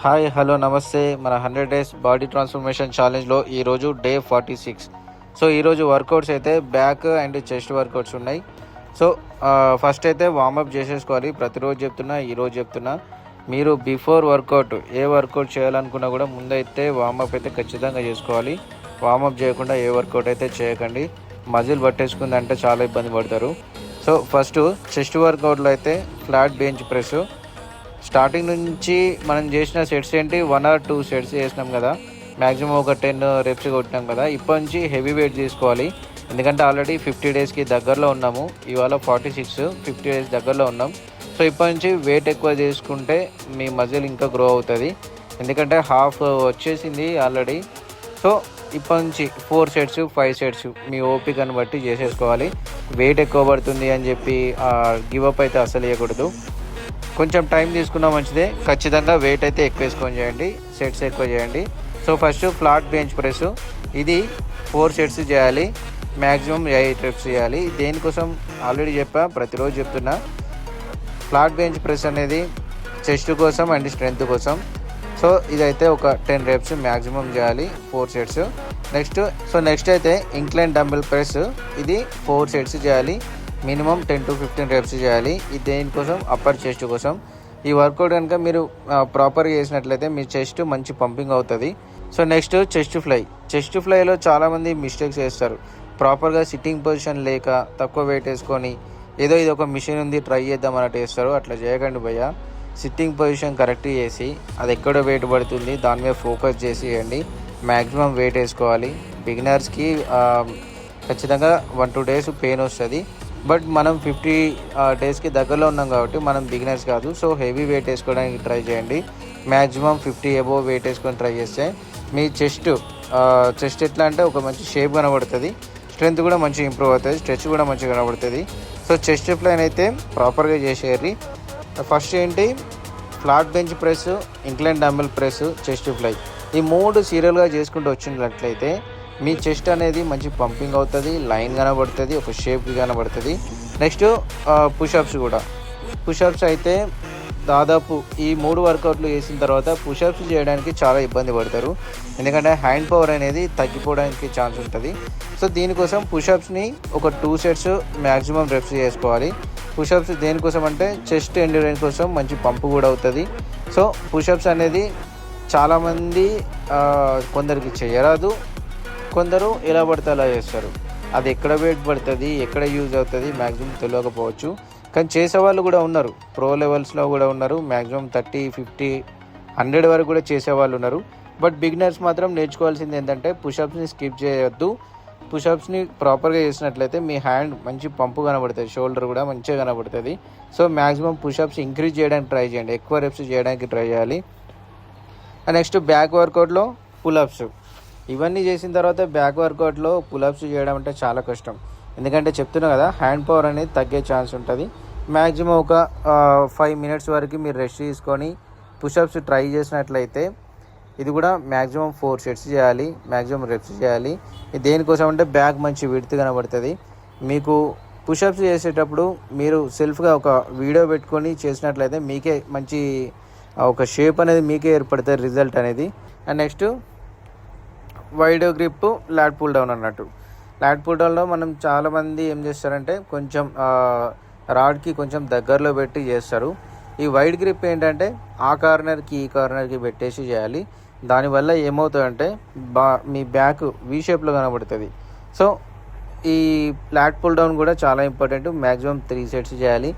Hi hello నమస్తే. మన 100 days body transformation ఛాలెంజ్లో ఈరోజు డే 46. సో ఈరోజు వర్కౌట్స్ అయితే బ్యాక్ అండ్ చెస్ట్ వర్కౌట్స్ ఉన్నాయి. సో ఫస్ట్ అయితే వార్మప్ చేసేసుకోవాలి. ప్రతిరోజు చెప్తున్నా, ఈరోజు చెప్తున్నా, మీరు బిఫోర్ వర్కౌట్ ఏ వర్కౌట్ చేయాలనుకున్నా కూడా ముందైతే వార్మప్ అయితే ఖచ్చితంగా చేసుకోవాలి. వార్మప్ చేయకుండా ఏ వర్కౌట్ అయితే చేయకండి. మజిల్ పట్టేసుకుందంటే చాలా ఇబ్బంది పడతారు. సో ఫస్ట్ చెస్ట్ వర్కౌట్లో అయితే ఫ్లాట్ బెంచ్ ప్రెస్. స్టార్టింగ్ నుంచి మనం చేసిన సెట్స్ ఏంటి, 1 or 2 సెట్స్ చేసినాం కదా, మ్యాక్సిమం ఒక 10 reps కొట్టినాం కదా. ఇప్పటి నుంచి హెవీ వెయిట్ తీసుకోవాలి. ఎందుకంటే ఆల్రెడీ 50 daysకి దగ్గరలో ఉన్నాము. ఇవాళ 46, 50 days దగ్గరలో ఉన్నాం. సో ఇప్పటి నుంచి వెయిట్ ఎక్కువ తీసుకుంటే మీ మజిల్ ఇంకా గ్రో అవుతుంది. ఎందుకంటే హాఫ్ వచ్చేసింది ఆల్రెడీ. సో ఇప్పటి నుంచి 4 sets 5 sets మీ ఓపికను బట్టి చేసేసుకోవాలి. వెయిట్ ఎక్కువ పడుతుంది అని చెప్పి గివప్ అయితే అసలు వేయకూడదు. కొంచెం టైం తీసుకున్నా మంచిదే. ఖచ్చితంగా వెయిట్ అయితే ఎక్కువ వేసుకొని చేయండి, సెట్స్ ఎక్కువ చేయండి. So first flat bench press, ఇది 4 sets చేయాలి, మ్యాక్సిమం 8 reps చేయాలి. దేనికోసం ఆల్రెడీ చెప్పా, ప్రతిరోజు చెప్తున్నా. ఫ్లాట్ బెంచ్ ప్రెస్ అనేది చెస్ట్ కోసం అండ్ స్ట్రెంత్ కోసం. సో ఇదైతే ఒక 10 reps మ్యాక్సిమం చేయాలి, 4 sets. నెక్స్ట్ అయితే ఇంక్లైన్ డంబెల్ ప్రెస్, ఇది 4 sets చేయాలి, మినిమం 10 to 15 reps చేయాలి. ఇది దేనికోసం, అప్పర్ చెస్ట్ కోసం. ఈ వర్కౌట్ కనుక మీరు ప్రాపర్గా చేసినట్లయితే మీ చెస్ట్ మంచి పంపింగ్ అవుతుంది. సో నెక్స్ట్ చెస్ట్ ఫ్లైలో చాలామంది మిస్టేక్స్ చేస్తారు. ప్రాపర్గా సిట్టింగ్ పొజిషన్ లేక తక్కువ వెయిట్ వేసుకొని ఏదో ఇది ఒక మిషన్ ఉంది ట్రై చేద్దాం అన్నట్టు వేస్తారు. అట్లా చేయకండి భయ్య. సిట్టింగ్ పొజిషన్ కరెక్ట్ చేసి అది ఎక్కడో వెయిట్ పడుతుంది దాని మీద ఫోకస్ చేసి వేయండి. మ్యాక్సిమం వెయిట్ వేసుకోవాలి. బిగినర్స్కి ఖచ్చితంగా 1-2 days పెయిన్ వస్తుంది. బట్ మనం 50 daysకి దగ్గరలో ఉన్నాం కాబట్టి మనం బిగినర్స్ కాదు. సో హెవీ వెయిట్ వేసుకోవడానికి ట్రై చేయండి. మ్యాక్సిమం 50 above వెయిట్ వేసుకొని ట్రై చేస్తే మీ చెస్ట్ ఎట్లా అంటే ఒక మంచి షేప్ కనబడుతుంది, స్ట్రెంత్ కూడా మంచిగా ఇంప్రూవ్ అవుతుంది, స్ట్రెచ్ కూడా మంచిగా కనబడుతుంది. సో చెస్ట్ ఫ్లైన్ అయితే ప్రాపర్గా చేసేయాలి. ఫస్ట్ ఏంటి, flat bench press, incline dumbbell press, chest fly, ఈ 3 సీరియల్గా చేసుకుంటూ వచ్చినట్లయితే మీ చెస్ట్ అనేది మంచి పంపింగ్ అవుతుంది, లైన్ కనబడుతుంది, ఒక షేప్ కనబడుతుంది. నెక్స్ట్ పుషప్స్ అయితే దాదాపు ఈ 3 వర్కౌట్లు వేసిన తర్వాత పుషప్స్ చేయడానికి చాలా ఇబ్బంది పడతారు. ఎందుకంటే హ్యాండ్ పవర్ అనేది తగ్గిపోవడానికి ఛాన్స్ ఉంటుంది. సో దీనికోసం పుషప్స్ని ఒక 2 sets మ్యాక్సిమం reps చేసుకోవాలి. పుషప్స్ దేనికోసం అంటే చెస్ట్ ఎండ్యూరెన్స్ కోసం, మంచి పంపు కూడా అవుతుంది. సో పుషప్స్ అనేది చాలామంది కొందరికి చేయరాదు, కొందరు ఎలా పడితే అలా చేస్తారు. అది ఎక్కడ వెయిట్ పడుతుంది, ఎక్కడ యూజ్ అవుతుంది మ్యాక్సిమం తెలియకపోవచ్చు. కానీ చేసేవాళ్ళు కూడా ఉన్నారు, ప్రో లెవెల్స్లో కూడా ఉన్నారు. మ్యాక్సిమం 30, 50, 100 వరకు కూడా చేసేవాళ్ళు ఉన్నారు. బట్ బిగినర్స్ మాత్రం నేర్చుకోవాల్సింది ఏంటంటే పుషప్స్ని స్కిప్ చేయొద్దు. పుషప్స్ని ప్రాపర్గా చేసినట్లయితే మీ హ్యాండ్ మంచి పంపు కనబడుతుంది, షోల్డర్ కూడా మంచిగా కనబడుతుంది. సో మ్యాక్సిమం పుషప్స్ ఇంక్రీజ్ చేయడానికి ట్రై చేయండి, ఎక్కువ reps చేయడానికి ట్రై చేయాలి. నెక్స్ట్ బ్యాక్ వర్కౌట్లో పుల్అప్స్. ఇవన్నీ చేసిన తర్వాత బ్యాక్ వర్కౌట్లో పుల్అప్స్ చేయడం అంటే చాలా కష్టం. ఎందుకంటే చెప్తున్నా కదా, హ్యాండ్ పవర్ అనేది తగ్గే ఛాన్స్ ఉంటుంది. మ్యాక్సిమం ఒక 5 minutes వరకు మీరు రెస్ట్ తీసుకొని పుషప్స్ ట్రై చేసినట్లయితే ఇది కూడా మ్యాక్సిమం 4 sets చేయాలి, మ్యాక్సిమం reps చేయాలి. ఇది దేనికోసం అంటే బ్యాక్ మంచి విడ్త్ కనబడుతుంది. మీకు పుషప్స్ చేసేటప్పుడు మీరు సెల్ఫ్గా ఒక వీడియో పెట్టుకొని చేసినట్లయితే మీకే మంచి ఒక షేప్ అనేది మీకే ఏర్పడుతుంది, రిజల్ట్ అనేది. And next wide grip lat pull down అన్నట్టు. లాట్ పుల్ డౌన్లో మనం చాలామంది ఏం చేస్తారంటే కొంచెం రాడ్కి కొంచెం దగ్గరలో పెట్టి చేస్తారు. ఈ వైడ్ గ్రిప్ ఏంటంటే ఆ కార్నర్కి ఈ కార్నర్కి పెట్టేసి చేయాలి. దానివల్ల ఏమవుతుందంటే మీ బ్యాక్ వీ షేప్లో కనబడుతుంది. సో ఈ లాట్ పుల్ డౌన్ కూడా చాలా ఇంపార్టెంట్. మ్యాక్సిమం 3 sets చేయాలి.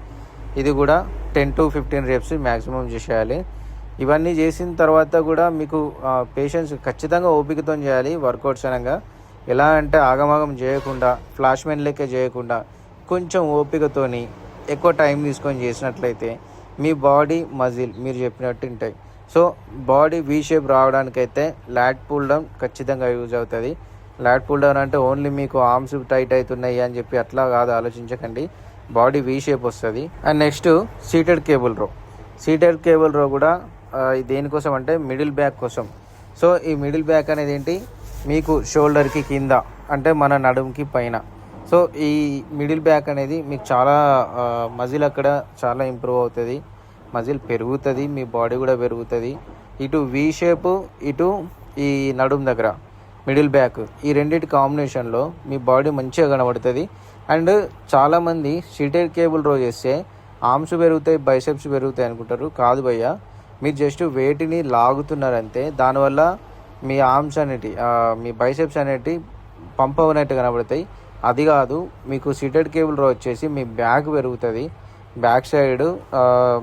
ఇది కూడా 10 to 15 reps మ్యాక్సిమం చేసేయాలి. ఇవన్నీ చేసిన తర్వాత కూడా మీకు పేషెన్స్ ఖచ్చితంగా ఓపికతో చేయాలి. వర్కౌట్స్ అనగా ఎలా అంటే ఆగమాగం చేయకుండా, ఫ్లాష్ మెన్ లెక్క చేయకుండా కొంచెం ఓపికతోని ఎక్కువ టైం తీసుకొని చేసినట్లయితే మీ బాడీ మజిల్ మీరు చెప్పినట్టు ఉంటాయి. సో బాడీ వీ షేప్ రావడానికైతే లాట్ పుల్ డౌన్ ఖచ్చితంగా యూజ్ అవుతుంది. లాట్ పుల్ డౌన్ అంటే ఓన్లీ మీకు ఆర్మ్స్ టైట్ అవుతున్నాయి అని చెప్పి అట్లా కాదు, ఆలోచించకండి. బాడీ వీ షేప్ వస్తుంది. And next seated cable row కూడా దేనికోసం అంటే మిడిల్ బ్యాక్ కోసం. సో ఈ మిడిల్ బ్యాక్ అనేది ఏంటి, మీకు షోల్డర్కి కింద అంటే మన నడుముకి పైన. సో ఈ మిడిల్ బ్యాక్ అనేది మీకు చాలా మజిల్ అక్కడ చాలా ఇంప్రూవ్ అవుతుంది, మజిల్ పెరుగుతుంది, మీ బాడీ కూడా పెరుగుతుంది. ఇటు వి షేపు, ఇటు ఈ నడుము దగ్గర మిడిల్ బ్యాక్, ఈ రెండింటి కాంబినేషన్లో మీ బాడీ మంచిగా కనబడుతుంది. అండ్ చాలామంది సీటెడ్ కేబుల్ రో చేస్తే ఆర్మ్స్ పెరుగుతాయి, బైసెప్స్ పెరుగుతాయి అనుకుంటారు. కాదు భయ్య, మీరు జస్ట్ వెయిట్ని లాగుతున్నారంతే. దానివల్ల మీ ఆర్మ్స్ అనేటి, మీ బైసెప్స్ అనేటి పంప్ అవునట్టు కనబడతాయి. అది కాదు, మీకు సీటెడ్ కేబుల్ రో వచ్చేసి మీ బ్యాక్ పెరుగుతుంది, బ్యాక్ సైడ్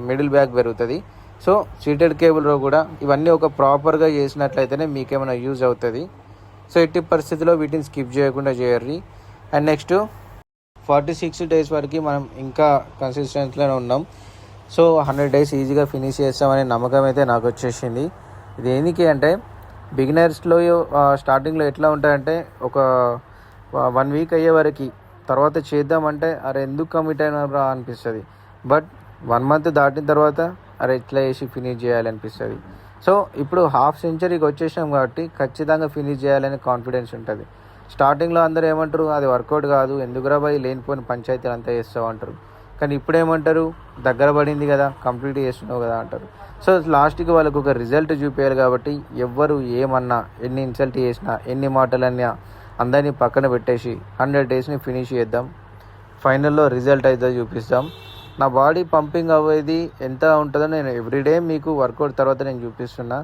మిడిల్ బ్యాక్ పెరుగుతుంది. సో సీటెడ్ కేబుల్ రో కూడా ఇవన్నీ ఒక ప్రాపర్గా చేసినట్లయితేనే మీకేమైనా యూజ్ అవుతుంది. సో ఎట్టి పరిస్థితిలో వీటిని స్కిప్ చేయకుండా చేయర్రి. అండ్ నెక్స్ట్ 46 డేస్ వరకు మనం ఇంకా కన్సిస్టెన్సీలోనే ఉన్నాం. సో 100 డేస్ ఈజీగా ఫినిష్ చేస్తామనే నమ్మకం అయితే నాకు వచ్చేసింది. ఇది దేనికి అంటే బిగినర్స్లో స్టార్టింగ్లో ఎట్లా ఉంటాయంటే ఒక 1 వీక్ అయ్యే వరకు తర్వాత చేద్దామంటే అరే ఎందుకు కమిట్ అయినా అనిపిస్తుంది. బట్ 1 మంత్ దాటిన తర్వాత అరే ఇట్లా చేసి ఫినిష్ చేయాలనిపిస్తుంది. సో ఇప్పుడు హాఫ్ సెంచరీకి వచ్చేసాం కాబట్టి ఖచ్చితంగా ఫినిష్ చేయాలని కాన్ఫిడెన్స్ ఉంటుంది. స్టార్టింగ్లో అందరూ ఏమంటారు, అది వర్కౌట్ కాదు, ఎందుకురా బాయ్ లేనిపోయిన పంచాయతీలు అంతా చేస్తావు అంటారు. కానీ ఇప్పుడు ఏమంటారు, దగ్గర పడింది కదా, కంప్లీట్ చేస్తున్నావు కదా అంటారు. సో లాస్ట్కి వాళ్ళకు ఒక రిజల్ట్ చూపించాలి కాబట్టి ఎవ్వరు ఏమన్నా, ఎన్ని ఇన్సల్ట్ చేసినా, ఎన్ని మాటలన్నా అందరినీ పక్కన పెట్టేసి 100 డేస్ని ఫినిష్ చేద్దాం. ఫైనల్లో రిజల్ట్ అయితే చూపిస్తాం. నా బాడీ పంపింగ్ అవ్వేది ఎంత ఉంటుందో నేను ఎవ్రీడే మీకు వర్కౌట్ తర్వాత నేను చూపిస్తున్నా.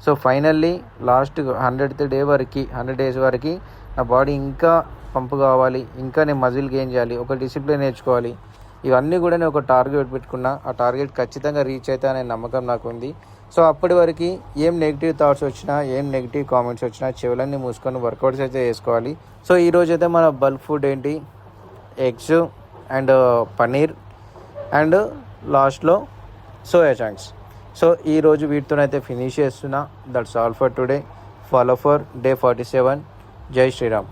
సో ఫైనల్లీ లాస్ట్ 100 డేస్ వరకు నా బాడీ ఇంకా పంపు కావాలి, ఇంకా నేను మజిల్ గెయిన్ చేయాలి, ఒక డిసిప్లిన్ నేర్చుకోవాలి. ఇవన్నీ కూడా నేను ఒక టార్గెట్ పెట్టుకున్నా. ఆ టార్గెట్ ఖచ్చితంగా రీచ్ అవుతా అనే నమ్మకం నాకు ఉంది. సో అప్పటి వరకు ఏం నెగిటివ్ థాట్స్ వచ్చినా, ఏం నెగిటివ్ కామెంట్స్ వచ్చినా చెవులన్నీ మూసుకొని వర్కౌట్స్ అయితే చేసుకోవాలి. సో ఈరోజు అయితే మన బల్క్ ఫుడ్ ఏంటి, ఎగ్స్ అండ్ పన్నీర్ అండ్ లాస్ట్లో సోయా చంక్స్. సో ఈరోజు వీటితోనైతే ఫినిష్ చేస్తున్నా. That's all for today. Follow for day 47. జై శ్రీరామ్.